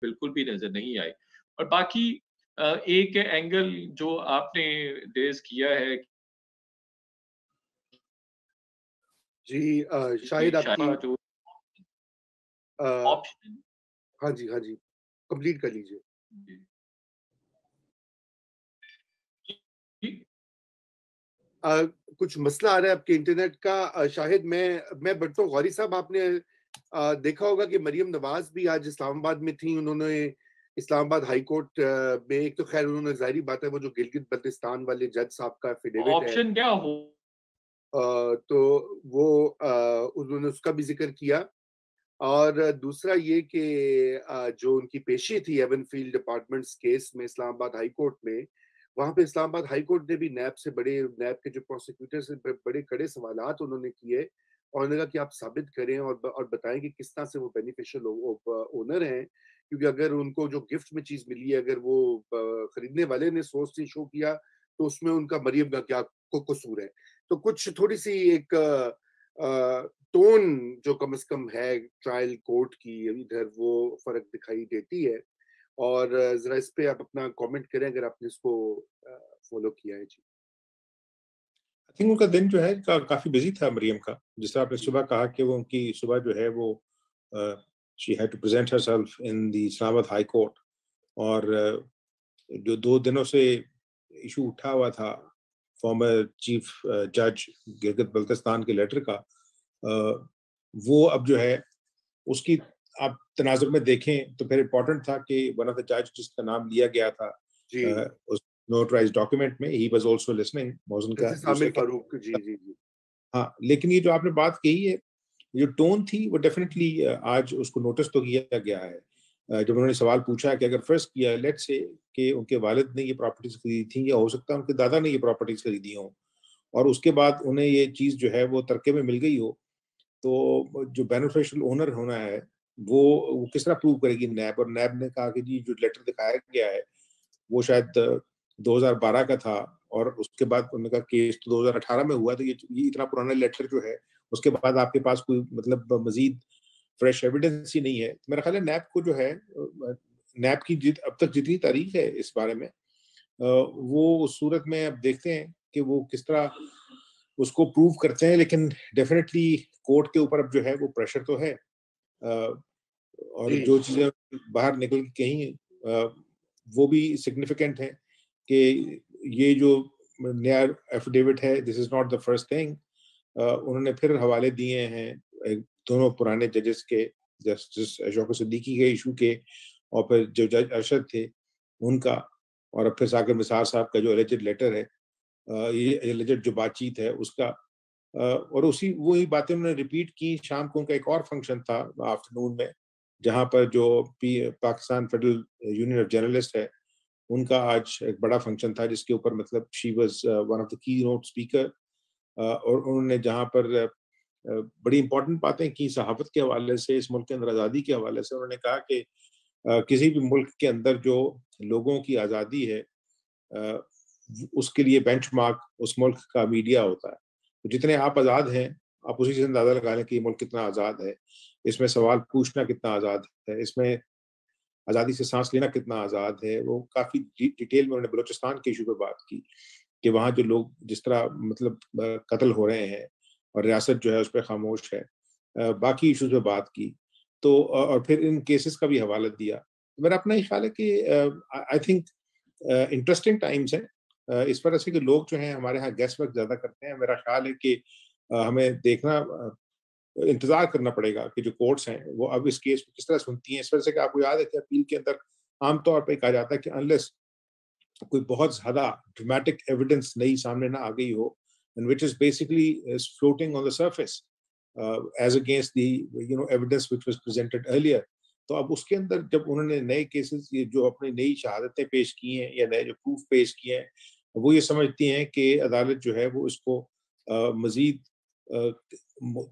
बिल्कुल भी नज़र नहीं आई। और बाकी एक एंगल जो आपने रेज़ किया है जी कि शायद आपकी शायद जो अ, ऑप्शन हाँ जी, हाँ जी, कंप्लीट कर लीजिए। जी, जी, अ, कुछ मसला आ रहा है आपके इंटरनेट का शाहिद मैं बढ़ता हूँ गौरी साहब आपने देखा होगा कि मरियम नवाज़ भी आज इस्लामाबाद में थीं, उन्होंने इस्लामाबाद हाई कोर्ट में एक तो ख़ैर उन्होंने ज़ाहिर-सी बात है वो जो गिलगित-बल्तिस्तान वाले जज साहब का एफ़िडेविट है ऑप्शन क्या हो तो वो उन्होंने उसका भी ज़िक्र किया और दूसरा ये कि जो उनकी पेशी थी एवनफील्ड अपार्टमेंट्स केस में इस्लामाबाद हाई कोर्ट में, वहाँ पे इस्लामाबाद हाई कोर्ट ने भी नैब के जो प्रोसिक्यूटर्स हैं बड़े कड़े सवालात उन्होंने किए और उन्होंने कहा कि आप साबित करें और बताएँ कि किस तरह से वो बेनिफिशियल ओनर हैं। क्योंकि अगर उनको जो गिफ्ट में चीज़ मिली है अगर वो खरीदने वाले ने सोच से शो किया, तो उसमें उनका मरियम का क्या कसूर है? तो कुछ थोड़ी-सी एक टोन जो कम से कम है ट्रायल कोर्ट की इधर वो फ़र्क दिखाई देती है और ज़रा इस पे आप अपना कमेंट करें अगर आपने इसको फ़ॉलो किया है। जी। आई थिंक उनका दिन जो है काफ़ी बिज़ी था मरियम का। जिस तरह आपने जी, सुबह कहा कि वो उनकी सुबह जो है वो she had to present herself in the Islamabad high court और जो 2 दिनों से इश्यू उठा हुआ था फॉर्मर चीफ जज गिलगित-बल्तिस्तान के लेटर का वो अब जो है उसकी आप तनाज़ुर में देखें तो फिर इम्पोर्टेंट था कि वन ऑफ द जज जिसका नाम लिया गया था जी। उस नोटराइज़्ड डॉक्यूमेंट में ही वाज़ आल्सो लिसनिंग मौज़ून का जस्टिस दूसरे आमिर के फ़ारूक जी, जी, जी। हाँ, लेकिन ये जो आपने बात कही है, जो टोन थी वो डेफ़िनिटली आज उसको नोटिस तो किया गया है। जब उन्होंने सवाल पूछा कि अगर फ़र्ज़ किया लेट्स से कि उनके वालिद ने ये प्रॉपर्टीज़ खरीदी थी या हो सकता है उनके दादा ने ये प्रॉपर्टीज़ खरीदी हों और उसके बाद उन्हें ये चीज़ जो है वो तर्के में मिल गई हो, तो जो बेनिफिशियल ओनर होना है, वो किस तरह प्रूव करेगी नैब और नैब ने कहा कि जी जो लेटर दिखाया गया है, वो शायद 2012 का था और उसके बाद उन्होंने कहा केस तो 2018 में हुआ, तो ये इतना पुराना लेटर जो है, उसके बाद आपके पास कोई मतलब मज़ीद फ्रेश एविडेंस ही नहीं है। तो मेरा ख़्याल है नैब को जो है नैब की अब तक जितनी तारीख है इस बारे में वो उस सूरत में अब देखते हैं कि वो किस तरह उसको प्रूव करते हैं, लेकिन डेफ़िनिटली कोर्ट के ऊपर अब जो है वो प्रेशर तो है। और जी। जो चीज़ें बाहर निकल के कहीं वो भी सिग्निफिकेंट है कि ये जो नया एफिडेविट है this is not the first thing उन्होंने फिर हवाले दिए हैं दोनों पुराने जजेस के जस्टिस अशोक सिद्दीकी के इशू के और फिर जो जज अरशद थे उनका और अब फिर साकिब निसार साहब का जो एलिजेड लेटर है ये एलिजेड जो बातचीत है उसका और उसी वही बातें उन्होंने रिपीट की शाम को उनका एक और फंक्शन था आफ्टरनून में जहाँ पर जो Pakistan federal union of journalist है उनका आज एक बड़ा फंक्शन था जिसके ऊपर मतलब she was one of the key note speaker और उन्होंने जहाँ पर बड़ी इंपॉर्टेंट बातें की सहाफत के हवाले से इस मुल्क के अंदर आज़ादी के हवाले से उन्होंने कहा कि किसी भी मुल्क के अंदर जो लोगों की आज़ादी है अ, उसके लिए बेंचमार्क उस मुल्क का मीडिया होता है। तो जितने आप आज़ाद हैं, आप उसी से अंदाज़ा लगा लें कि ये मुल्क कितना आज़ाद है। इसमें सवाल पूछना कितना आज़ाद है, इसमें आज़ादी से साँस लेना कितना आज़ाद है। वो काफ़ी डिटेल में उन्होंने बलूचिस्तान के इश्यू पे बात की, कि वहाँ जो लोग जिस तरह मतलब कत्ल हो रहे हैं और रियासत जो है उस पे खामोश है। बाकी इश्यूज़ पे बात की। तो और फिर इन केसेस का भी हवाला दिया। मेरा अपना ये ख्याल है कि आई थिंक इंटरेस्टिंग टाइम्स हैं इस वजह से कि लोग जो हैं हमारे यहाँ गेस वर्क ज़्यादा करते हैं। मेरा ख्याल है कि हमें देखना इंतज़ार करना पड़ेगा कि जो कोर्ट्स हैं वो अब इस केस को किस तरह सुनती हैं। इस वजह से कि आपको याद है कि अपील के अंदर आम तौर पे कहा जाता है कि अनलेस कोई बहुत ज़्यादा ड्रामेटिक एविडेंस नई सामने ना आ गई हो and which is basically is floating on the surface as against the evidence which was presented earlier. तो अब उसके अंदर जब उन्होंने नए केसेस ये जो अपनी नई शहादतें पेश की हैं या नए जो प्रूफ पेश किए हैं, वो ये समझती हैं कि अदालत जो है वो इसको मज़ीद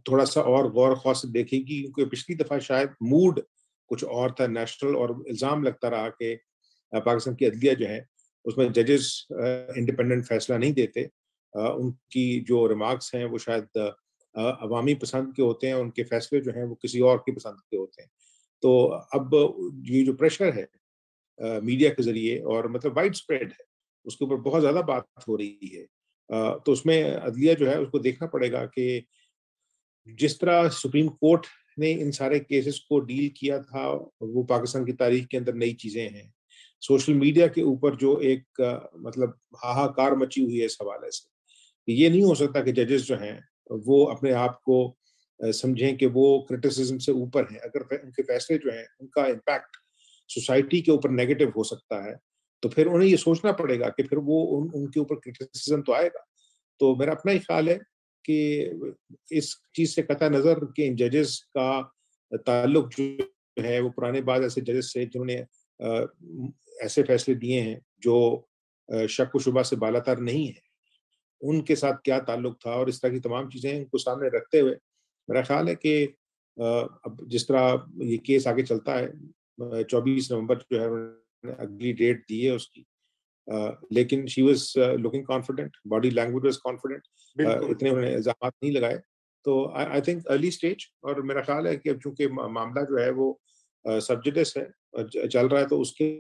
थोड़ा-सा और गौर-ख़ौर से देखेगी क्योंकि पिछली दफ़ा शायद मूड कुछ और था नेशनल और इल्ज़ाम लगता रहा कि पाकिस्तान की अदलिया जो है उसमें जजेस इंडिपेंडेंट फैसला नहीं देते। उनकी जो रिमार्क्स हैं वो शायद अवामी पसंद के होते हैं, उनके फैसले जो हैं वो किसी और की पसंद के होते हैं। तो अब ये जो प्रेशर है मीडिया के ज़रिए और मतलब वाइड स्प्रेड है, उसके ऊपर बहुत ज़्यादा बात हो रही है। तो उसमें अदलिया जो है उसको देखना पड़ेगा कि जिस तरह सुप्रीम कोर्ट ने इन सारे केसेस को डील किया था, वो पाकिस्तान की तारीख के अंदर नई चीज़ें हैं। सोशल मीडिया के ऊपर जो एक मतलब हाहाकार मची हुई है इस हवाले से, ये नहीं हो सकता कि जजेस जो हैं, वो अपने आप को समझें कि वो क्रिटिसिज्म से ऊपर हैं। अगर उनके फैसले जो हैं, उनका इम्पैक्ट सोसाइटी के ऊपर नेगेटिव हो सकता है, तो फिर उन्हें ये सोचना पड़ेगा कि फिर वो उनके ऊपर क्रिटिसिज्म तो आएगा। तो मेरा अपना ही ख्याल है कि इस चीज़ से कतई नज़र कि इन जजेस का ताल्लुक जो है वो पुराने बाद ऐसे जजेस से जिन्होंने ऐसे फैसले दिए हैं जो शक व शुबा से बालातर नहीं है, उनके साथ क्या ताल्लुक था और इस तरह की तमाम चीज़ें इनको सामने रखते हुए मेरा ख्याल है कि अब जिस तरह ये केस आगे चलता है 24 नवंबर जो है उन्होंने अगली डेट दी है उसकी। लेकिन she was looking confident, body language was confident, बिल्कुल। इतने उन्होंने इल्ज़ामात नहीं लगाए। तो आई थिंक अर्ली स्टेज और मेरा ख्याल है कि अब चूँकि मामला जो है वो सब जुडिस है चल रहा है, तो उसके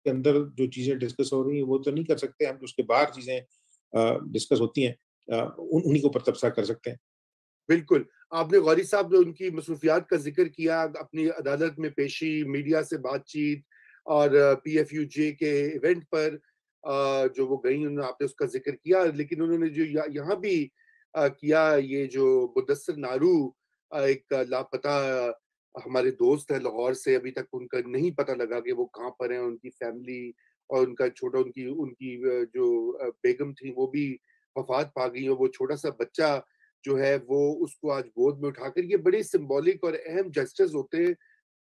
अंदर जो चीज़ें डिस्कस हो रही हैं वो तो नहीं कर सकते हम, उसके बाहर चीज़ें डिस्कस होती हैं, उन्हीं के ऊपर तबसरा कर सकते हैं। बिल्कुल, आपने गौरी साहब जो उनकी मसरूफियात का ज़िक्र किया, अपनी अदालत में पेशी, मीडिया से बातचीत और पीएफयूजे के इवेंट पर जो वो गईं, उन्होंने आपने उसका ज़िक्र किया, लेकिन उन्होंने जो यहाँ भी किया, ये जो मुदस्सिर नारू एक लापता हमारे दोस्त हैं लाहौर से, अभी तक उनका नहीं पता लगा कि वो कहाँ पर हैं, उनकी फैमिली और उनका छोटा उनकी उनकी जो बेगम थी, वो भी वफ़ात पा गई और वो छोटा-सा बच्चा जो है वो उसको आज गोद में उठाकर, ये बड़े सिंबॉलिक और अहम जेस्चर्स होते हैं।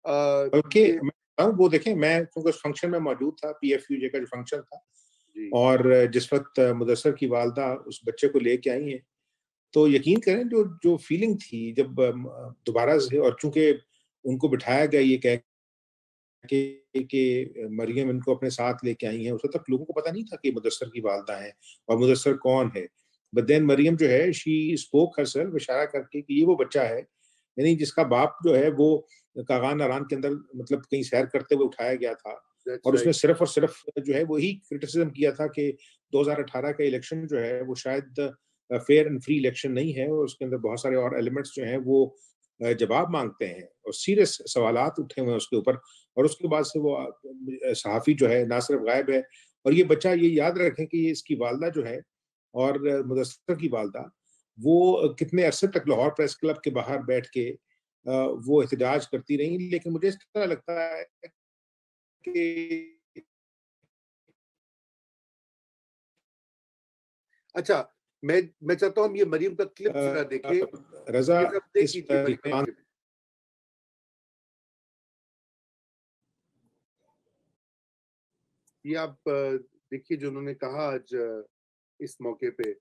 बल्कि ये मैं बताऊँ, वो देखें, मैं क्योंकि उस फंक्शन में मौजूद था, पीएफयूजे का जो फंक्शन था, जी, और जिस वक़्त मुदस्सिर की वालिदा उस बच्चे को लेके आई हैं, तो यकीन करें जो जो फीलिंग थी जब दोबारा से, और चूँकि उनको बिठाया गया ये कह कि मरियम इनको अपने साथ लेके आई हैं, उस वक़्त तक लोगों को पता नहीं था कि मुदस्सिर की वालिदा हैं और मुदस्सिर कौन है। बट देन मरियम जो है शी स्पोक हरसेल्फ, इशारा करके कि ये वो बच्चा है, यानी जिसका बाप जो है वो कागान नारान के अंदर मतलब कहीं सैर करते हुए उठाया गया था, दैट्स और उसने राइट। सिर्फ़ और सिर्फ़ जो है वही क्रिटिसिज़्म किया था कि 2018 का इलेक्शन जो है वो शायद फेयर एंड फ्री इलेक्शन नहीं है, और उसके अंदर बहुत सारे और एलिमेंट्स जो हैं वो जवाब माँगते हैं और सीरियस सवालात उठे हुए हैं उसके ऊपर। और उसके बाद से वो सहाफ़ी जो है ना सिर्फ गायब है, और ये बच्चा, ये याद रखें कि ये इसकी वालिदा जो है और मुदस्सिर की वालिदा, वो कितने अरसे तक लाहौर प्रेस क्लब के बाहर बैठ के वो एहतजाज करती रहीं। लेकिन मुझे इस तरह लगता है कि अच्छा, मैं चाहता हूँ हम ये मरियम का क्लिप ज़रा देखें। रज़ा ये ज़रा प्ले इस कीजिए मरियम का तहरीक क्लिप। ये आप देखिए जो उन्होंने कहा आज इस मौके पे।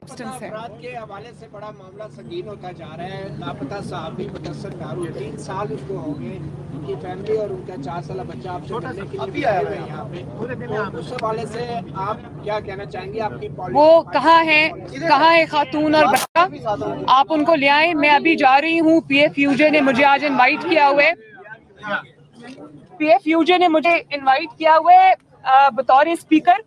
लापता अफराद के हवाले से बड़ा मामला संगीन होता जा रहा है। लापता सहाफ़ी मुदस्सिर नारू 3 साल उसको हो गए, उनकी फैमिली और उनका 4 साला बच्चा आपसे मिलने के लिए आए हुए हैं यहाँ पे। तो उस हवाले से आप क्या कहना चाहेंगे? आपकी वो कहाँ है खातून और बच्चा? आप उनको ले आए। मैं अभी जा रही हूँ। पीएफयूजे ने मुझे आज इनवाइट किया हुआ है। पीएफयूजे ने मुझे इनवाइट किया हुआ है बतौर स्पीकर।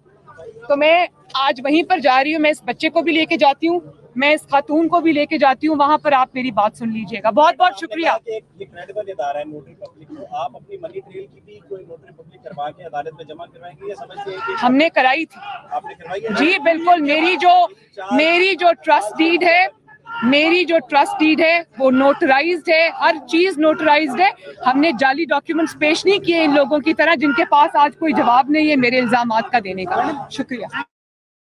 तो मैं आज वहीं पर जा रही हूँ। मैं इस बच्चे को भी लेके जाती हूँ, मैं इस खातून को भी लेके जाती हूँ। वहां पर आप मेरी बात सुन लीजिएगा। बहुत बहुत शुक्रिया। आप अपनी मनी ट्रेल की भी कोई नोटरी पब्लिक करवा के अदालत में जमा करवाएंगे, ये समझते हैं कि हमने कराई थी। आपने करवाई है? जी बिल्कुल। मेरी जो ट्रस्ट डीड है वो नोटराइज्ड है। हर चीज नोटराइज्ड है। हमने जाली डॉक्यूमेंट्स पेश नहीं किए इन लोगों की तरह जिनके पास आज कोई जवाब नहीं है मेरे इल्जामात का देने का। शुक्रिया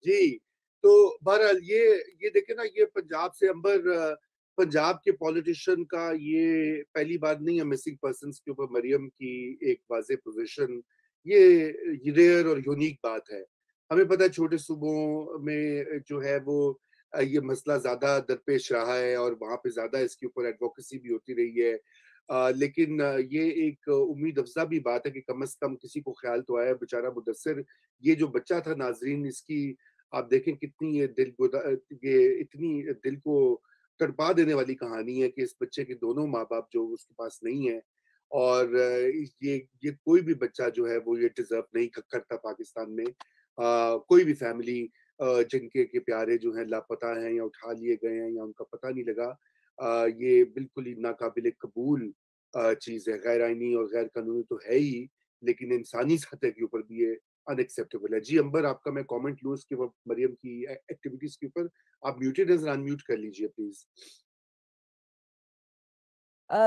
जी, तो बहरहाल ये देखें ना, ये पंजाब से अंबर पंजाब के पॉलिटिशियन का ये पहली बार नहीं है मिसिंग पर्सन्स के ऊपर मरियम की एक वाज़ेह पोज़ीशन। ये रेयर और यूनिक बात है। हमें पता है छोटे सूबों में जो है वो ये मसला ज़्यादा दरपेश रहा है और वहाँ पे ज़्यादा इसके ऊपर एडवोकेसी भी होती रही है। लेकिन ये एक उम्मीद अफ़ज़ा भी बात है कि कम से कम किसी को ख़्याल तो आया। बेचारा मुदस्सिर, ये जो बच्चा था नाज़रीन, इसकी आप देखें कितनी ये इतनी दिल को तड़पा देने वाली कहानी है कि इस बच्चे के दोनों माँ-बाप जो उसके पास नहीं है और ये कोई भी बच्चा जो है वो ये डिज़र्व नहीं करता पाकिस्तान में। कोई भी फैमिली जिनके के प्यारे जो हैं लापता हैं या उठा लिए गए हैं या उनका पता नहीं लगा, ये बिल्कुल ही नाकाबिल कबूल चीज़ है। गैर आइनी और गैर कानूनी तो है ही, लेकिन इंसानी सतह के ऊपर भी ये अनएक्सेप्टेबल है। जी अंबर, आपका मैं कमेंट लूँ इसके मरियम की एक्टिविटीज़ के ऊपर? आप म्यूटेड हैं, ज़रा अनम्यूट कर लीजिए प्लीज़।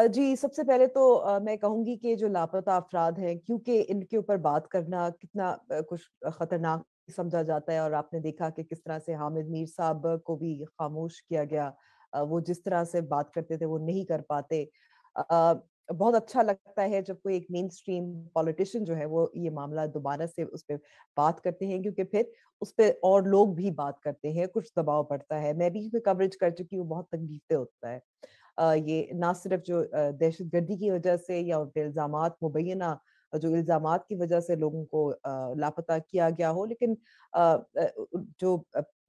जी, सबसे पहले तो मैं कहूँगी कि जो लापता अफ़राद हैं, क्योंकि इनके ऊपर बात करना कितना कुछ खतरनाक समझा जाता है, और आपने देखा कि किस तरह से हामिद मीर साहब को भी खामोश किया गया। वो जिस तरह से बात करते थे, वो नहीं कर पाते। बहुत अच्छा लगता है जब कोई एक मेन स्ट्रीम पॉलिटिशियन जो है, वो ये मामला दोबारा से उस पे बात करते हैं, क्योंकि फिर उस पे और लोग भी बात करते हैं, कुछ दबाव पड़ता है। मैं भी इसमें कवरेज कर चुकी हूँ, बहुत तकलीफ़देह होता है। ये ना सिर्फ जो दहशतगर्दी की वजह से या उन पे इल्ज़ामात मुबैना जो इल्ज़ामात की वजह से लोगों को लापता किया गया हो, लेकिन जो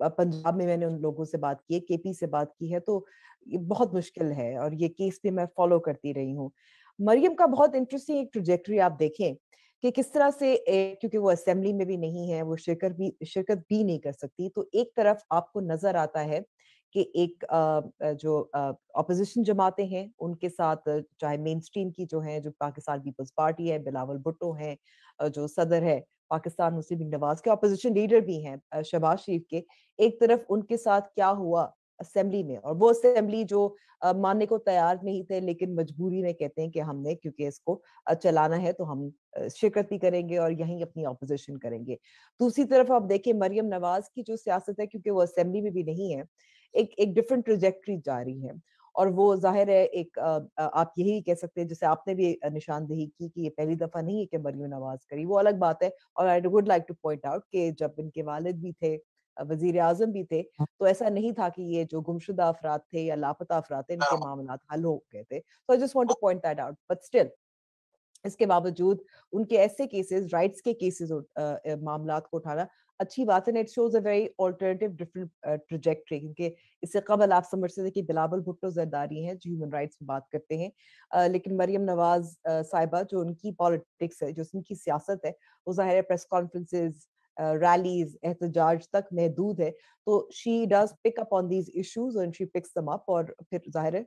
पंजाब में मैंने उन लोगों से बात की है, केपी से बात की है, तो ये बहुत मुश्किल है, और ये केस भी मैं फॉलो करती रही हूँ। मरियम का बहुत इंटरेस्टिंग एक ट्रैजेक्टरी आप देखें कि किस तरह से क्योंकि वो असेंबली में भी नहीं है, वो शिरकत भी नहीं कर सकती, तो एक तरफ आपको नज़र आता है कि एक जो ऑपोजिशन जमातें हैं, उनके साथ चाहे मेन स्ट्रीम की जो है, जो पाकिस्तान पीपल्स पार्टी है, बिलावल भुट्टो हैं, जो सदर है पाकिस्तान मुस्लिम लीग नवाज के, ऑपोजिशन लीडर भी हैं शहबाज शरीफ के, एक तरफ उनके साथ क्या हुआ असेंबली में, और वो असेंबली जो मानने को तैयार नहीं थे, लेकिन मजबूरी में कहते हैं कि हमने क्योंकि इसको चलाना है तो हम शिरकत भी करेंगे और यहीं अपनी ऑपोजिशन करेंगे। दूसरी तरफ आप देखिए मरियम नवाज की जो सियासत है, क्योंकि वो असेंबली में भी नहीं है, एक डिफरेंट ट्रैजेक्टरी जा रही है, और वो जाहिर है एक आप यही कह सकते हैं, जैसे आपने भी निशानदेही की कि ये पहली दफा नहीं है कि मरियम नवाज करी, वो अलग बात है। और I would like two point out कि जब इनके वालिद भी थे, वजीर आजम भी थे, तो ऐसा नहीं था कि ये जो गुमशुदा अफराद थे या लापता अफराद थे, इनके मामला हल हो गए थे। So I just want to point that out, but still इसके बावजूद उनके ऐसे केसेस, राइट्स के केसेस मामलात को उठाना अच्छी बात है। It shows a very alternative different trajectory, क्योंकि इससे कबल आप समझते थे कि बिलावल भुट्टो जरदारी हैं जो ह्यूमन राइट्स में बात करते हैं, लेकिन मरियम नवाज साहिबा जो उनकी पॉलिटिक्स है, जो उनकी सियासत है, वो जाहिर है प्रेस कॉन्फ्रेंसेज, रैलीज, एहतजाज तक महदूद है। तो she does pick up on these issues and she picks them up, और फिर जाहिर है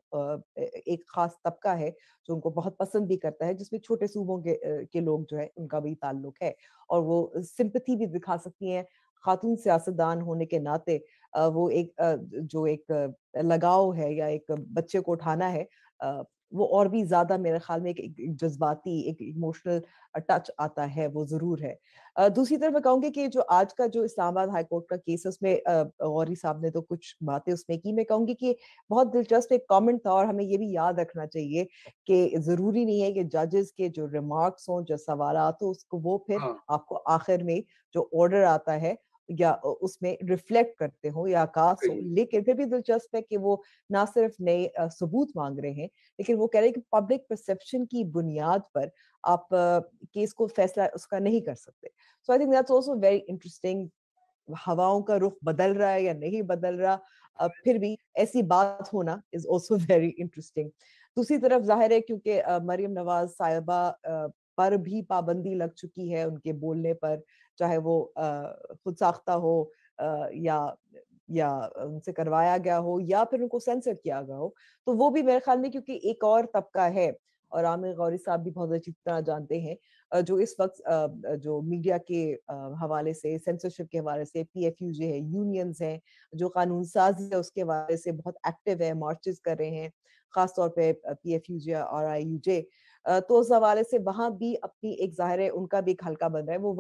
एक खास तबका है जो उनको बहुत पसंद भी करता है, जिसमें छोटे सूबों के लोग जो है उनका भी ताल्लुक है, और वो सिंपैथी भी दिखा सकती हैं। खातून सियासतदान होने के नाते वो एक जो एक लगाव है या एक बच्चे को उठाना है, वो और भी ज्यादा मेरे ख्याल में एक जज्बाती, एक इमोशनल टच आता है, वो जरूर है। दूसरी तरफ मैं कहूंगी कि जो आज का जो इस्लामाबाद हाई कोर्ट का केस है, उसमें गौरी साहब ने तो कुछ बातें उसमें की, मैं कहूंगी कि बहुत दिलचस्प एक कमेंट था, और हमें ये भी याद रखना चाहिए कि जरूरी नहीं है कि जजेस के जो रिमार्क्स हों, जो सवालात हो, उसको वो फिर हाँ, आपको आखिर में जो ऑर्डर आता है या उसमें रिफ्लेक्ट करते हो या आकाश हो। सही। लेकिन फिर भी दिलचस्प है कि वो ना सिर्फ नए सबूत मांग रहे हैं, लेकिन वो कह रहे हैं कि पब्लिक परसेप्शन की बुनियाद पर आप केस को फैसला उसका नहीं कर सकते। So I think that's also very interesting. हवाओं का रुख बदल रहा है या नहीं बदल रहा, फिर भी ऐसी बात होना इज आल्सो वेरी इंटरेस्टिंग। दूसरी तरफ जाहिर है क्योंकि मरियम नवाज साहिबा पर भी पाबंदी लग चुकी है उनके बोलने पर, चाहे वो खुद साख्ता हो या उनसे करवाया गया हो या फिर उनको सेंसर किया गया हो, तो वो भी मेरे ख्याल में, क्योंकि एक और तबका है, और आमिर गौरी साहब भी बहुत अच्छी तरह जानते हैं, जो इस वक्त जो मीडिया के हवाले से, सेंसरशिप के हवाले से, पीएफयूजे है, यूनियंस हैं, जो कानून साज है उसके हवाले से बहुत एक्टिव है, मार्चेस कर रहे हैं, खासतौर पे पीएफयूजे और आईयूजे, तो उस हवाले से वहां भी अपनी एक जाहिर है उनका भी एक हल्का बन रहा है। वो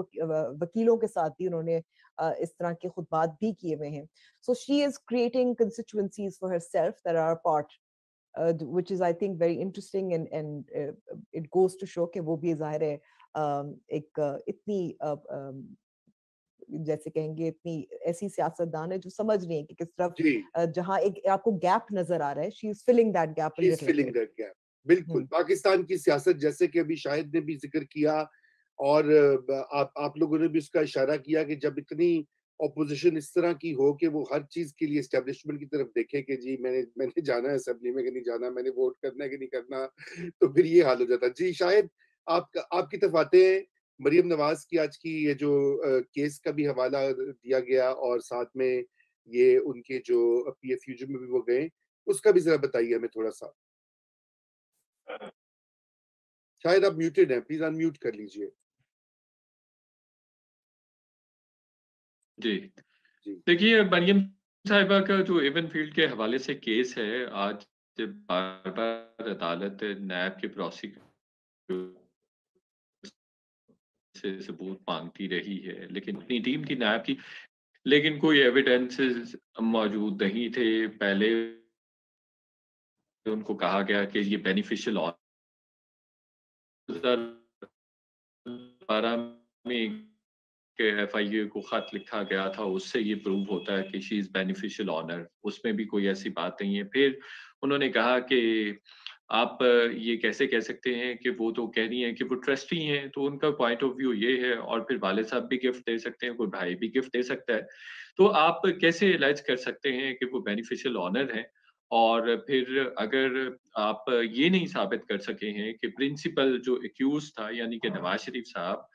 वकीलों के साथ भी उन्होंने इस तरह के खुतबात भी किए हुए हैं। So she is creating constituencies for herself that are part, which is I think very interesting, and it goes to show कि वो भी जाहिर है एक इतनी जैसे कहेंगे इतनी ऐसी सियासतदान है जो समझ रही है कि किस तरफ जी, जहां एक आपको गैप नजर आ रहा है, she is filling that gap a she is little filling bit. That gap. बिल्कुल, पाकिस्तान की सियासत जैसे कि अभी शाहिद ने भी ज़िक्र किया और आप लोगों ने भी उसका इशारा किया कि जब इतनी ऑपोजिशन इस तरह की हो कि वो हर चीज के लिए एस्टेब्लिशमेंट की तरफ देखे कि जी मैंने जाना है असेंबली में कि नहीं जाना, मैंने वोट करना है कि नहीं करना, तो फिर ये हाल हो जाता। जी शायद आपकी तरफ आते हैं। मरियम नवाज की आज की ये जो केस का भी हवाला दिया गया और साथ में ये उनके जो PFU में भी वो गए, उसका भी जरा बताइए हमें थोड़ा सा। शायद आप म्यूटेड हैं, प्लीज अनम्यूट कर लीजिए। जी जी देखिए, मरियम साहिबा का जो एवनफील्ड के हवाले से केस है, आज बार बार अदालत नैब के प्रोसिक्यूटर से सबूत मांगती रही है, लेकिन अपनी टीम थी नैब की, लेकिन कोई एविडेंसेस मौजूद नहीं थे। पहले उनको कहा गया कि ये बेनिफिशियल 2012 में के FIA को खत लिखा गया था, उससे ये प्रूव होता है कि शी इज बेनिफिशियल ऑनर, उसमें भी कोई ऐसी बात नहीं है। फिर उन्होंने कहा कि आप ये कैसे कह सकते हैं कि वो तो कह रही हैं कि वो ट्रस्टी हैं, तो उनका पॉइंट ऑफ व्यू ये है, और फिर वाले साहब भी गिफ्ट दे सकते हैं, कोई भाई भी गिफ्ट दे सकता है, तो आप कैसे एलाइज कर सकते हैं कि वो बेनिफिशियल ऑनर है? और फिर अगर आप ये नहीं साबित कर सके हैं कि प्रिंसिपल जो एक्यूज था यानी कि नवाज शरीफ साहब,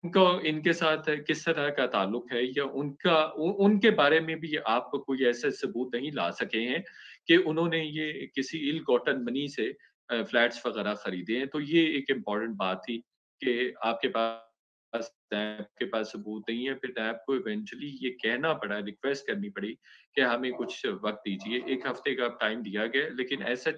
उनका इनके साथ किस तरह का ताल्लुक है, या उनके बारे में भी आप कोई ऐसे सबूत नहीं ला सके हैं कि उन्होंने ये किसी इल गॉटन मनी से फ्लैट्स वगैरह खरीदे हैं। तो ये एक इम्पॉर्टेंट बात थी कि आपके पास नैब के पास सबूत नहीं है। फिर नैब को इवेंचुअली ये कहना पड़ा, रिक्वेस्ट करनी पड़ी कि हमें कुछ वक्त दीजिए, 1 हफ्ते का टाइम दिया गया, लेकिन ऐसा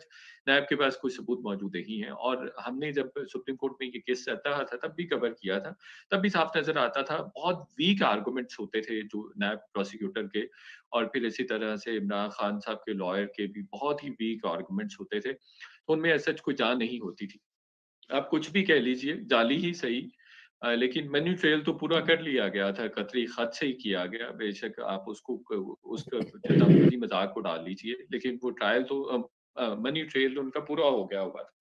नैब के पास कोई सबूत मौजूद नहीं है। और हमने जब सुप्रीम कोर्ट में ये केस चलता था तब भी कवर किया था, तब भी साफ नजर आता था, बहुत वीक आर्गुमेंट्स होते थे जो नैब प्रोसिक्यूटर के, और फिर इसी तरह से इमरान खान साहब के लॉयर के भी बहुत ही वीक आर्गुमेंट्स होते थे, तो उनमें ऐसा कोई जान नहीं होती थी। आप कुछ भी कह लीजिए, जाली ही सही, लेकिन मेन्यू ट्रेल तो पूरा कर लिया गया था, कतरी खत से ही किया गया। बेशक आप उसका जितना मर्जी मजाक उड़ा लीजिए, लेकिन वो ट्रायल तो मनी ट्रेल उनका पूरा हो गया हुआ था।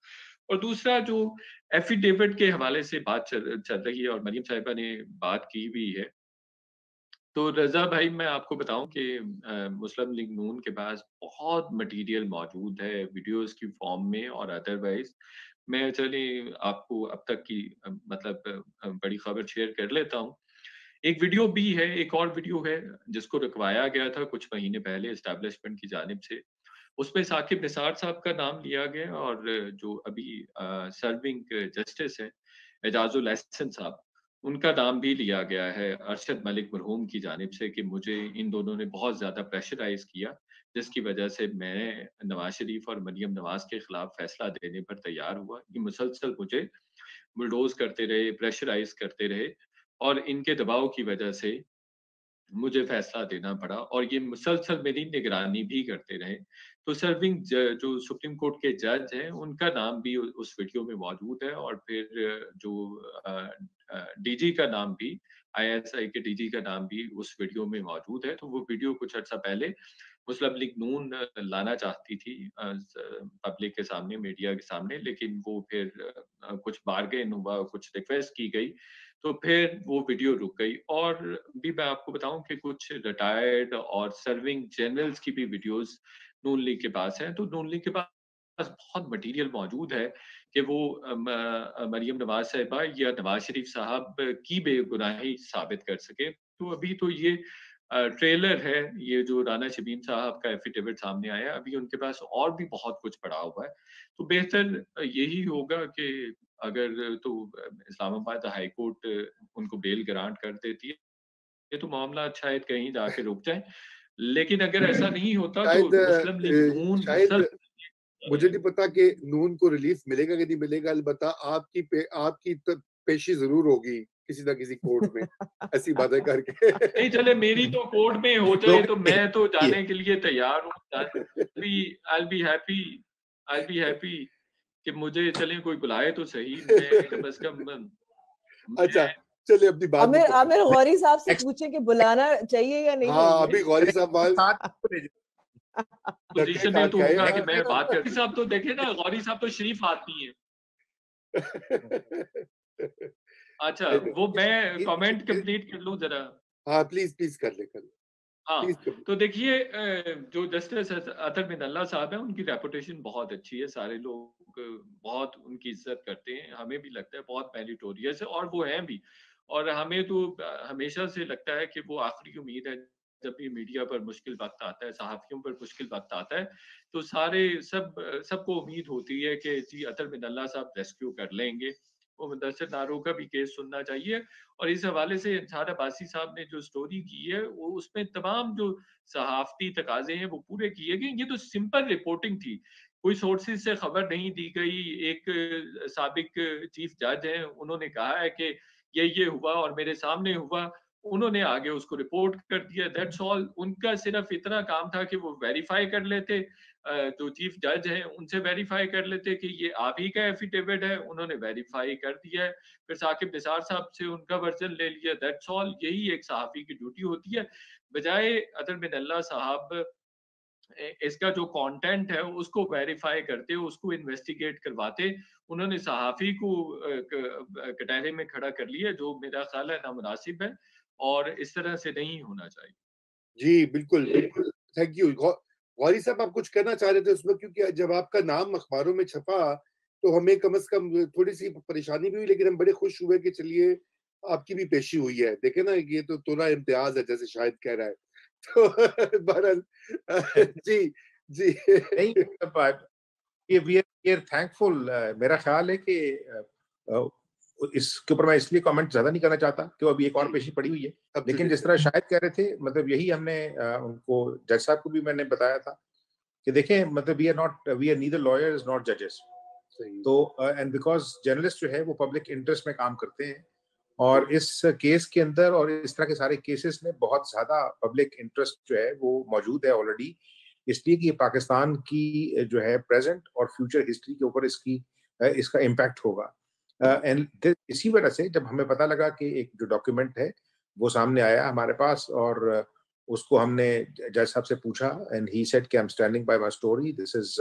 और दूसरा जो एफिडेविट के हवाले से बात चल रही है और मरियम साहिबा ने बात की भी है, तो रज़ा भाई मैं आपको बताऊं कि मुस्लिम लीग नून के पास बहुत मटेरियल मौजूद है वीडियोस की फॉर्म में और अदरवाइज। मैं चलिए आपको अब तक की मतलब बड़ी खबर शेयर कर लेता हूँ। एक वीडियो भी है, एक और वीडियो है जिसको रुकवाया गया था कुछ महीने पहले एस्टैब्लिशमेंट की जानिब से। उसमें साकिब निसार साहब का नाम लिया गया और जो अभी सर्विंग जस्टिस है एजाजुल एहसन साहब, उनका नाम भी लिया गया है अरशद मलिक मरहूम की जानिब से कि मुझे इन दोनों ने बहुत ज़्यादा प्रेशराइज किया, जिसकी वजह से मैं नवाज शरीफ और मरियम नवाज के खिलाफ फैसला देने पर तैयार हुआ। ये मुसलसल मुझे बुलडोज करते रहे, प्रेशराइज करते रहे, और इनके दबाव की वजह से मुझे फैसला देना पड़ा, और ये मुसलसल मेरी निगरानी भी करते रहे। तो सर्विंग जो सुप्रीम कोर्ट के जज हैं उनका नाम भी उस वीडियो में मौजूद है, और फिर जो डीजी का नाम भी, ISI के डीजी का नाम भी उस वीडियो में मौजूद है। तो वो वीडियो कुछ अर्सा पहले मुस्लिम लीग नून लाना चाहती थी पब्लिक के सामने, मीडिया के सामने, लेकिन वो फिर कुछ बार्गेन हुआ, कुछ रिक्वेस्ट की गई, तो फिर वो वीडियो रुक गई। और भी मैं आपको बताऊं कि कुछ रिटायर्ड और सर्विंग जनरल्स की भी वीडियोस नून लीग के पास है। तो नून लीग के पास बहुत मटेरियल मौजूद है कि वो मरियम नवाज साहिबा या नवाज शरीफ साहब की बेगुनाही साबित कर सके। तो अभी तो ये ट्रेलर है, ये जो राना शबीन साहब का एफिडेविट सामने आया, अभी उनके पास और भी बहुत कुछ पड़ा हुआ है। तो बेहतर यही होगा कि अगर तो इस्लामाबाद हाई कोर्ट उनको बेल ग्रांट कर देती है, ये तो मामला शायद कहीं जाके रुक जाए। लेकिन अगर ऐसा नहीं होता तो मुस्लिम लीग नून शायद मुझे नहीं पता कि नून को रिलीफ मिलेगा कि नहीं मिलेगा, अलबत्ता आपकी पेशी जरूर होगी किसी ना किसी कोर्ट में ऐसी बातें करके। नहीं चले, मेरी तो कोर्ट में हो जाए तो मैं तो जाने के लिए तैयार हूँ। I'll be happy कि मुझे चले कोई बुलाए तो सही, मैं कम से कम अच्छा चलिए अपनी बात आमिर गौरी साहब से पूछे कि बुलाना चाहिए या नहीं। हाँ अभी गौरी साहब पोजीशन में तो होगा कि मैं बात कर, साहब तो देखे ना, गौरी साहब तो शरीफ आदमी है। अच्छा वो मैं कमेंट कंप्लीट कर लूं जरा। हाँ प्लीज प्लीज कर ले हाँ, प्लीज कर ले। तो देखिए जो जस्टिस अतर बिनल्ला साहब हैं उनकी रेपुटेशन बहुत अच्छी है, सारे लोग बहुत उनकी इज्जत करते हैं, हमें भी लगता है बहुत मेरिटोरियस है और वो हैं भी। और हमें तो हमेशा से लगता है कि वो आखिरी उम्मीद है, जब भी मीडिया पर मुश्किल वक्त आता है, सहाफ़ियों पर मुश्किल वक्त आता है, तो सबको उम्मीद होती है कि जी अतर बिनल्ला साहब रेस्क्यू कर लेंगे। वो मुदस्सिर नारो का भी केस सुनना चाहिए। और इस हवाले से इंसार अब्बासी साहब ने जो स्टोरी की है, वो उसमें तमाम जो सहाफ़ती तकाज़े हैं वो पूरे किए गए। ये तो सिंपल रिपोर्टिंग थी, कोई सोर्सेज़ से खबर नहीं दी गई। एक साबिक चीफ जज हैं, उन्होंने कहा है कि ये हुआ और मेरे सामने हुआ, उन्होंने आगे उसको रिपोर्ट कर दिया, दैट्स ऑल। उनका सिर्फ इतना काम था कि वो वेरीफाई कर लेते, जो चीफ जज हैं उनसे वेरीफाई कर लेते कि ये आप ही का एफिडेविट है, उन्होंने वेरीफाई कर दिया है। फिर साकिब निसार साहब से उनका वर्जन ले लिया, दैट्स ऑल। यही एक सहाफ़ी की ड्यूटी होती है, बजाय अतर बिनल्ला साहब इसका जो कंटेंट है उसको वेरीफाई करते, उसको इन्वेस्टिगेट करवाते। उन्होंने सहाफ़ी को कटहरे में खड़ा कर लिया, जो मेरा ख्याल है नामुनासिब है और इस तरह से नहीं होना चाहिए। जी बिल्कुल बिल्कुल, थैंक यू। गौरी साहब आप कुछ कहना चाह रहे थे उसमें, क्योंकि जब आपका नाम अखबारों में छपा तो हमें कम से कम थोड़ी सी परेशानी भी हुई, लेकिन हम बड़े खुश हुए कि चलिए आपकी भी पेशी हुई है। देखे ना, ये तो तोला इम्तियाज है जैसे शायद कह रहा है। तो बहरहाल जी जी नहीं, मतलब ये वी आर थैंकफुल। मेरा ख्याल है कि अ, इसके ऊपर मैं इसलिए कमेंट ज्यादा नहीं करना चाहता कि अभी एक और पेशी पड़ी हुई है, लेकिन जिस तरह शायद कह रहे थे, मतलब यही हमने उनको जज साहब को भी मैंने बताया था कि देखें, मतलब we are neither lawyers not जजेस। तो एंड बिकॉज जर्नलिस्ट जो है वो पब्लिक इंटरेस्ट में काम करते हैं, और इस केस के अंदर और इस तरह के सारे केसेस में बहुत ज्यादा पब्लिक इंटरेस्ट जो है वो मौजूद है ऑलरेडी, इसलिए कि ये पाकिस्तान की जो है प्रेजेंट और फ्यूचर हिस्ट्री के ऊपर इसका इम्पैक्ट होगा। एंड इसी वजह से जब हमें पता लगा कि एक जो डॉक्यूमेंट है वो सामने आया हमारे पास, और उसको हमने जज साहब से पूछा, एंड ही सेड कि I am standing bye my story, this is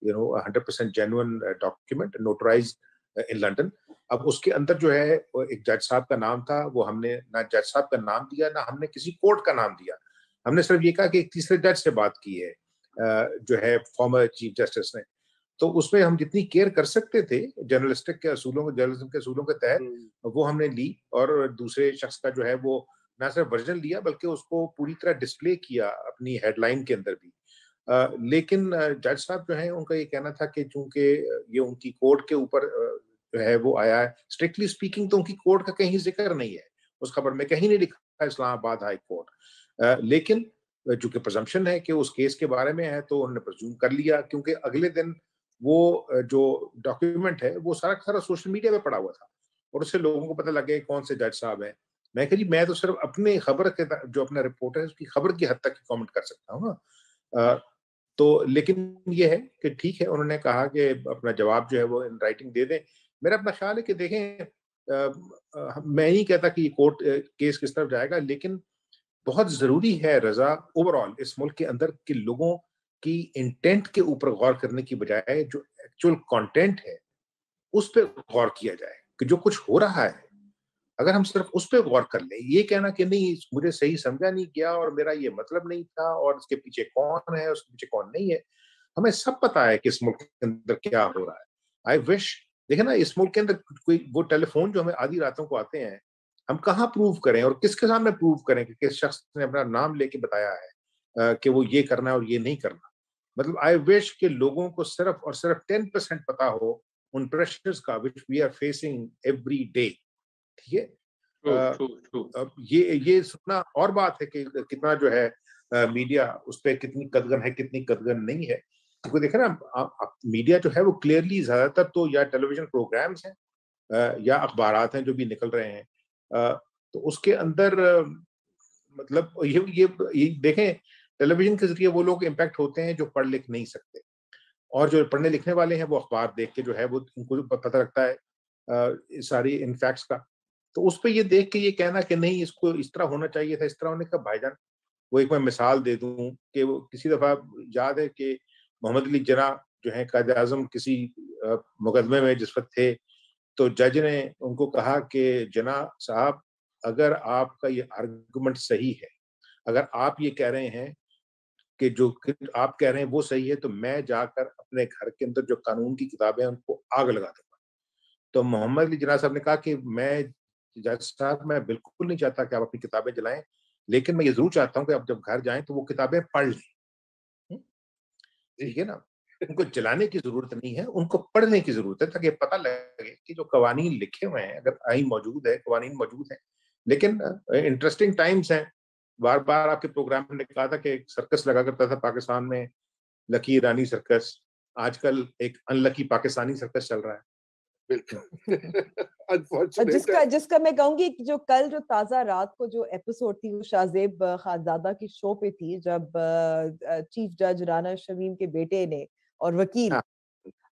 100% genuine document notarised in London. अब उसके अंदर जो है एक जज साहब का नाम था, वो हमने ना जज साहब का नाम दिया ना हमने किसी कोर्ट का नाम दिया, हमने सिर्फ ये कहा कि एक तीसरे जज से बात की है, जो है फॉर्मर चीफ जस्टिस ने। तो उसमें हम जितनी केयर कर सकते थे जर्नलिज्म के असूलों के तहत वो हमने ली, और दूसरे शख्स का जो है वो ना सिर्फ वर्जन लिया बल्कि उसको पूरी तरह डिस्प्ले किया अपनी हेडलाइन के अंदर भी। लेकिन जज साहब जो है उनका ये कहना था कि चूंकि ये उनकी कोर्ट के ऊपर जो है वो आया है, स्ट्रिक्टली स्पीकिंग तो उनकी कोर्ट का कहीं जिक्र नहीं है, उस खबर में कहीं नहीं लिखा है इस्लामाबाद हाई कोर्ट। लेकिन चूंकि प्रजम्पशन है कि उस केस के बारे में है, तो उन्होंने प्रज्यूम कर लिया, क्योंकि अगले दिन वो जो डॉक्यूमेंट है वो सारा सारा सोशल मीडिया पे पड़ा हुआ था, और उससे लोगों को पता लग गया कौन से जज साहब हैं। मैं कह जी, मैं तो सिर्फ अपने खबर के जो अपना रिपोर्टर है उसकी खबर की हद तक कमेंट कर सकता हूँ ना। तो लेकिन ये है कि ठीक है, उन्होंने कहा कि अपना जवाब जो है वो इन राइटिंग दे दें। मेरा अपना ख्याल है कि देखें, मैं नहीं कहता कि ये कोर्ट केस किस तरफ जाएगा, लेकिन बहुत जरूरी है रजा ओवरऑल इस मुल्क के अंदर कि लोगों की इंटेंट के ऊपर गौर करने की बजाय जो एक्चुअल कंटेंट है उस पर गौर किया जाए कि जो कुछ हो रहा है, अगर हम सिर्फ उस पर गौर कर लें, ये कहना कि नहीं मुझे सही समझा नहीं गया और मेरा ये मतलब नहीं था और इसके पीछे कौन है उसके पीछे कौन नहीं है, हमें सब पता है कि इस मुल्क के अंदर क्या हो रहा है। आई विश, देखे ना, इस मुल्क के अंदर कोई वो टेलीफोन जो हमें आधी रातों को आते हैं, हम कहाँ प्रूव करें और किसके सामने प्रूव करें कि किस शख्स ने अपना नाम लेके बताया है कि वो ये करना है और ये नहीं करना। मतलब आई विश कि लोगों को सिर्फ और सिर्फ 10% पता हो उन प्रेशर्स का which we are facing every day. ठीक है, अब ये सुनना और बात है कि कितना जो है मीडिया उस पर कितनी कदगन है कितनी कदगन नहीं है, क्योंकि देखा ना मीडिया जो है वो क्लियरली ज्यादातर तो या टेलीविजन प्रोग्राम्स हैं या अखबारात हैं जो भी निकल रहे हैं, तो उसके अंदर मतलब ये देखें, टेलीविजन के जरिए वो लोग इम्पैक्ट होते हैं जो पढ़ लिख नहीं सकते, और जो पढ़ने लिखने वाले हैं वो अखबार देख के जो है वो उनको पता लगता है सारी इन फैक्ट्स का। तो उस पर ये देख के ये कहना कि नहीं इसको इस तरह होना चाहिए था, इस तरह होने का, भाईजान वो एक मैं मिसाल दे दूं कि वो किसी दफा याद है कि मोहम्मद अली जिन्ना जो है कायद आजम किसी मुकदमे में जिस वक्त थे, तो जज ने उनको कहा कि जिन्ना साहब अगर आपका ये आर्गुमेंट सही है, अगर आप ये कह रहे हैं कि जो आप कह रहे हैं वो सही है, तो मैं जाकर अपने घर के अंदर जो कानून की किताबें हैं उनको आग लगा दूंगा। तो मोहम्मद अली जिन्ना साहब ने कहा कि मैं जज साहब, मैं बिल्कुल नहीं चाहता कि आप अपनी किताबें जलाएं, लेकिन मैं ये जरूर चाहता हूँ कि आप जब घर जाएं तो वो किताबें पढ़ लें। ठीक है ना? उनको जलाने की जरूरत नहीं है, उनको पढ़ने की जरूरत है, ताकि पता लगे कि जो कवानीन लिखे हुए हैं, अगर आइन मौजूद है, कवानीन मौजूद है। लेकिन इंटरेस्टिंग टाइम्स हैं। बार बार आपके प्रोग्राम में कहा था कि एक सर्कस लगा करता था पाकिस्तान में, लकी ईरानी सर्कस। आजकल एक अनलकी पाकिस्तानी सर्कस चल रहा है। जिसका जिसका मैं कहूंगी कि जो कल जो ताजा रात को जो एपिसोड थी वो शाहजेब खानजादा की शो पे थी, जब चीफ जज राना शमीम के बेटे ने और वकील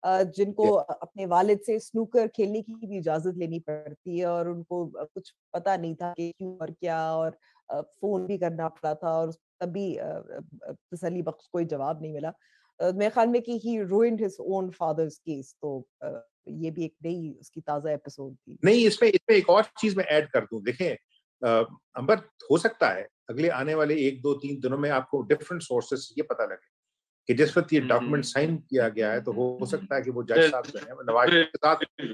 जिनको अपने वालिद से स्नूकर खेलने की भी इजाजत लेनी पड़ती है, और उनको कुछ पता नहीं था कि क्यों और क्या, और फोन भी करना पड़ा था और तब भी तसल्ली बख्श कोई जवाब नहीं मिला। मेरे ख्याल में कि ही ruined his own father's case, तो ये भी एक नई उसकी ताजा एपिसोड थी। नहीं, इसमें एक और चीज मैं ऐड कर दूं। देखें अंबर, हो सकता है अगले आने वाले 1-2-3 दिनों में आपको डिफरेंट सोर्सेस से ये पता लगे कि जिस वक्त ये डॉक्यूमेंट साइन किया गया है, तो हो सकता है कि वो जज साहब जो है नवाज के साथ कि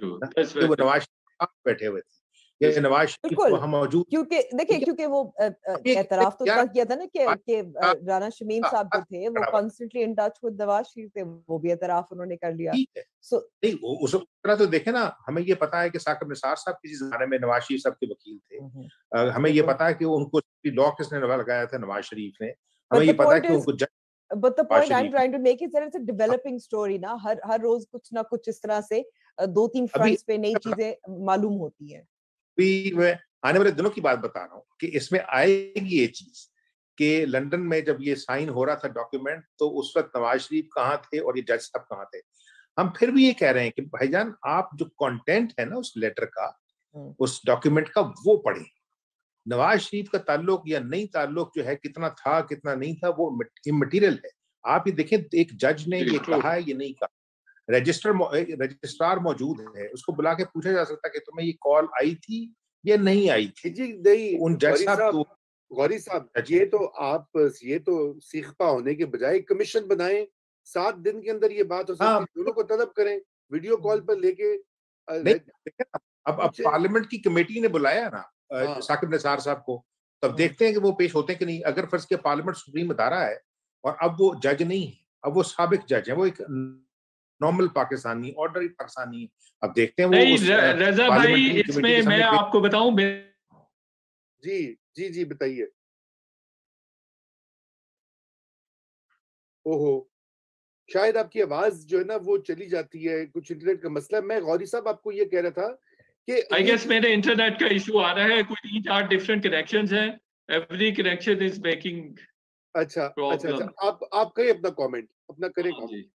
वो नवाज साहब बैठे हुए थे, ये नवाज शरीफ वहां मौजूद। क्योंकि देखिए, क्योंकि वो एतराफ तो उतना किया था ना कि राना शमीम साहब जो थे वो constantly in touch with Nawaz Sharif थे, वो भी एतराफ उन्होंने कर लिया। नहीं, उस तरह तो देखे ना, हमें ये पता है कि साकिब निसार साहब किसी जमाने में नवाज शरीफ साहब के वकील थे। हमें ये पता है कि उनको लॉ किसने लगाया था, नवाज शरीफ ने। हमें ये पता है कि उनको But the point I'm trying to make is that it's a developing story ना, हर रोज कुछ ना कुछ इस तरह से 2-3 फ्रंट्स पे नई चीजें मालूम होती हैं। मैं आने वाले दिनों की बात बता रहा हूँ कि इसमें आएगी ये चीज कि लंदन में जब ये साइन हो रहा था डॉक्यूमेंट, तो उस वक्त नवाज शरीफ कहाँ थे और ये जज साहब कहाँ थे। हम फिर भी ये कह रहे हैं कि भाईजान, आप जो कंटेंट है ना उस लेटर का, उस डॉक्यूमेंट का, वो पढ़ें। नवाज शरीफ का ताल्लुक या नहीं ताल्लुक जो है, कितना था कितना नहीं था, वो इमटेरियल है। आप ये देखें, एक जज ने ये कहा है, ये नहीं कहा। रजिस्ट्रार मौजूद है, उसको बुला के पूछा जा सकता है कि तुम्हें ये कॉल आई थी या नहीं आई थी। जी नहीं, उन जज साहब, गौरी साहब, ये तो सीखपा होने के बजाय कमीशन बनाएं, 7 दिन के अंदर ये बात हो सकती है, दोनों को तलब करें, वीडियो कॉल पर लेके। अब पार्लियामेंट की कमेटी ने बुलाया ना साकिब निसार साहब को, तब देखते हैं कि वो पेश होते हैं कि नहीं। अगर फर्ज के पार्लियामेंट सुप्रीम बता रहा है और अब वो जज नहीं है, अब वो साबिक जज है, वो एक नॉर्मल पाकिस्तानी, ऑर्डनरी पाकिस्तानी। अब देखते हैं वो नहीं, रजा भाई, इसमें मैं आपको बताऊं। जी बताइए। ओहो, शायद आपकी आवाज जो है ना वो चली जाती है, कुछ इंटरनेट का मसला। मैं गौरी साहब आपको ये कह रहा था कि आई गेस मेरे इंटरनेट का इशू आ रहा है, कोई 3-4 डिफरेंट कनेक्शंस हैं, एवरी कनेक्शन इज मेकिंग। अच्छा, आप करें अपना कमेंट, अपना करें कमेंट।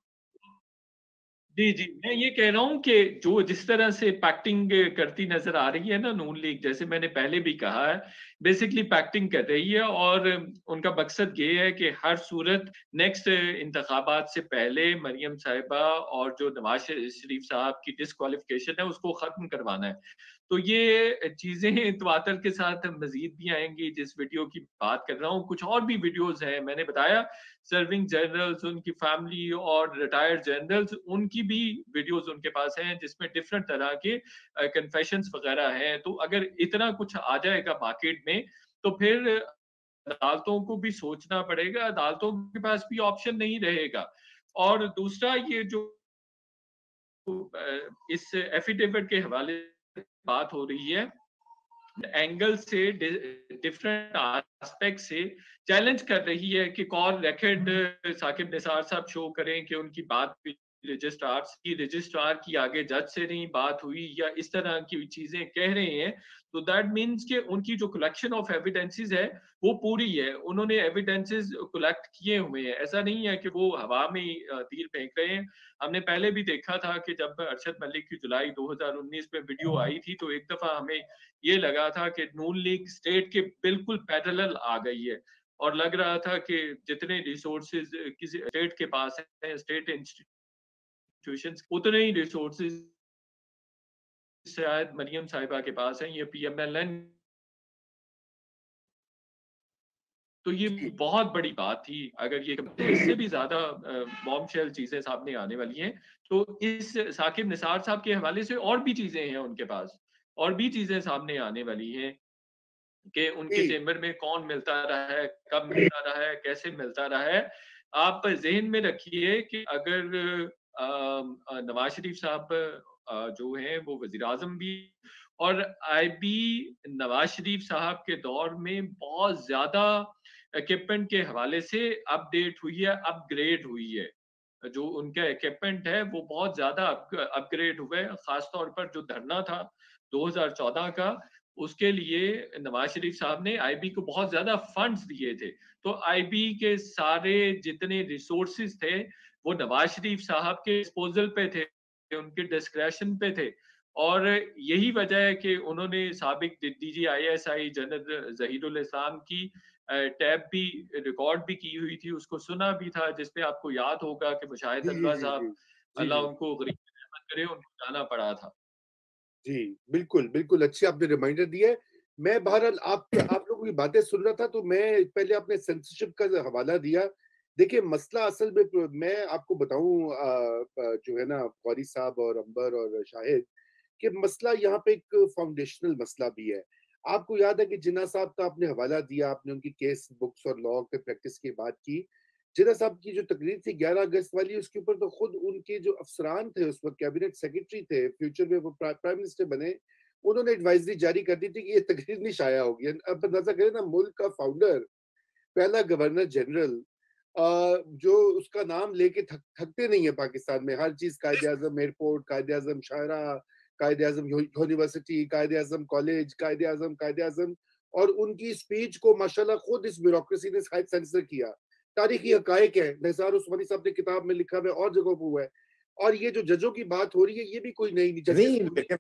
जी, मैं ये कह रहा हूँ कि जो जिस तरह से पैक्टिंग करती नजर आ रही है ना नून लीग, जैसे मैंने पहले भी कहा है, बेसिकली पैक्टिंग कर रही है, और उनका मकसद ये है कि हर सूरत नेक्स्ट इंतखाबात से पहले मरियम साहिबा और जो नवाज शरीफ साहब की डिस्क्वालिफिकेशन है उसको खत्म करवाना है। तो ये चीजें तवातर के साथ मजीद भी आएंगी। जिस वीडियो की बात कर रहा हूँ, कुछ और भी वीडियोस हैं, मैंने बताया सर्विंग जनरल्स, उनकी फैमिली और रिटायर्ड जनरल्स, उनकी भी वीडियोस उनके पास हैं जिसमें डिफरेंट तरह के कन्फेशंस वगैरह हैं। तो अगर इतना कुछ आ जाएगा मार्केट में, तो फिर अदालतों को भी सोचना पड़ेगा, अदालतों के पास भी ऑप्शन नहीं रहेगा। और दूसरा, ये जो इस एफिडेविट के हवाले बात हो रही है, एंगल से, डिफरेंट एस्पेक्ट से चैलेंज कर रही है कि कॉल रिकॉर्ड साकिब निसार साहब शो करें कि उनकी बात रजिस्ट्रार की आगे जज से नहीं बात हुई, या इस तरह की चीजें कह रहे हैं। तो दैट मीन्स कि उनकी जो कलेक्शन ऑफ एविडेंसेस है वो पूरी है, उन्होंने एविडेंसेस कलेक्ट किए हुए हैं। ऐसा नहीं है कि वो हवा में तीर फेंक रहे हैं। हमने पहले भी देखा था कि जब अरशद मलिक की जुलाई 2019 में वीडियो आई थी, तो एक दफा हमें ये लगा था कि नून लीग स्टेट के बिल्कुल पैरेलल आ गई है, और लग रहा था कि जितने रिसोर्सेज किसी स्टेट के पास है, स्टेट इंस्टीट्यूशंस, उतने ही रिसोर्सेज शायद मरियम साहिबा के पास हैं। ये PMLN तो ये बहुत बड़ी बात थी। अगर ये इससे भी ज्यादा बॉम्बशेल चीजें सामने आने वाली हैं, तो इस साकिब निसार साहब के हवाले से और भी चीजें हैं उनके पास, और भी चीजें सामने आने वाली हैं कि उनके जी चेंबर में कौन मिलता रहा है, कब मिलता रहा है, कैसे मिलता रहा है। आप ज़हन में रखिए कि अगर नवाज शरीफ साहब जो हैं वो वज़ीर-ए-आज़म भी, और आईबी नवाज शरीफ साहब के दौर में बहुत ज़्यादा इक्विपमेंट के हवाले से अपडेट हुई है, अपग्रेड हुई है। जो उनका इक्विपमेंट है वो बहुत ज़्यादा अपग्रेड हुआ है। ख़ास तौर पर जो धरना था 2014 का, उसके लिए नवाज शरीफ साहब ने आईबी को बहुत ज्यादा फंड्स दिए थे। तो आईबी के सारे जितने रिसोर्सेज थे वो नवाज शरीफ साहब के डिस्पोजल पे थे, उनके डिस्क्रेशन पे थे। और यही वजह है कि उन्होंने साबिक डीजी आईएसआई जनरल जहीरुल इस्लाम की टैब भी रिकॉर्ड भी की हुई थी, उसको सुना भी था, जिसपे आपको याद होगा कि मुशाहिद जी जी अनवर जी जी साहब, जी अल्लाह जी उनको गरीब रहमत करे, उनको जाना पड़ा था। जी, बिल्कुल, बिल्कुल अच्छी आपने रिमाइंडर दी है। मैं बहरहाल आप लोगों की बातें सुन रहा था, तो मैं पहले आपने सेंसरशिप का हवाला दिया। देखिए मसला असल में तो मैं आपको बताऊँ जो है ना गौरी साहब और अंबर और शाहिद, कि मसला यहाँ पे एक फाउंडेशनल मसला भी है। आपको याद है कि जिन्ना साहब का आपने हवाला दिया, आपने उनकी केस बुक्स और लॉ के प्रैक्टिस की बात की। जिन्ना साहब की जो तकरीर थी 11 अगस्त वाली, उसके ऊपर तो खुद उनके जो अफसरान थे, उस वक़्त कैबिनेट सेक्रेटरी थे, फ्यूचर में वो प्राइम मिनिस्टर बने, उन्होंने एडवाइज़री जारी कर दी थी कि ये तकरीर नहीं शाया होगी। अब अंदाज़ा करें ना, मुल्क का फाउंडर, पहला गवर्नर जनरल, जो उसका नाम लेके थकते नहीं है पाकिस्तान में, हर चीज़ कायदे-आज़म एयरपोर्ट, कायदे-आज़म शाहरा, कायदे-आज़म यूनिवर्सिटी, कायदे-आज़म कॉलेज, कायदे-आज़म, और उनकी स्पीच को माशाल्लाह खुद इस ब्यूरोक्रेसी ने शायद सेंसर किया। तारीखी हकायक है, निसार उस्मानी साहब ने किताब में लिखा हुआ है और जगहों पे हुआ है। और ये जो जजों की बात हो रही है, ये भी कोई नई नहीं। जस्टिस नहीं मुनीर, लेकिन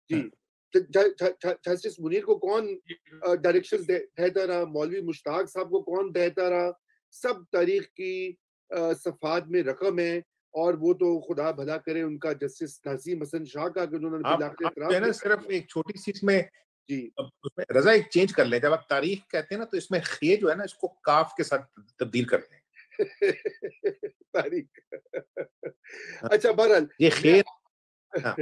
जी, जस्टिस मुनीर को कौन डायरेक्शंस देता रहा, मौलवी मुश्ताक साहब को कौन देता रहा, सब तारीख की सफ़ात में रकम है। और वो तो खुदा भला करे उनका जस्टिस नसीम हसन शाह का, कि उन्होंने आप बिलाखिर जो है इतराफ़ ना भी कर सिर्फ दिया। एक छोटी सी इसमें जी। अब उसमें रजा एक चेंज कर लें। जब आप तारीख कहते हैं ना, तो इसमें खे जो है ना, इसको काफ के साथ तब्दील कर लें। तारीख। हाँ, अच्छा बहरहाल, ये मैं खे। हाँ,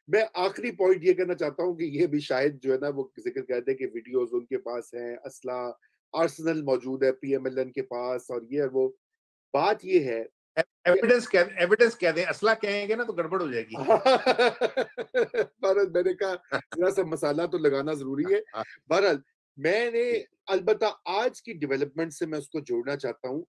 मैं आखिरी पॉइंट ये करना चाहता हूँ कि ये भी शायद जो है ना वो जिक्र करते हैं कि वीडियोस उनके पास हैं, असला आर्सेनल मौजूद है पीएमएलएन के पास, और ये और वो। बात ये है कि एविडेंस कह दें, असला कहेंगे ना तो गड़बड़ हो जाएगी। बहरहाल मैंने कहा जरा सा मसाला तो लगाना जरूरी है। बहरहाल मैंने, अलबत्ता आज की डेवलपमेंट से मैं उसको जोड़ना चाहता हूँ।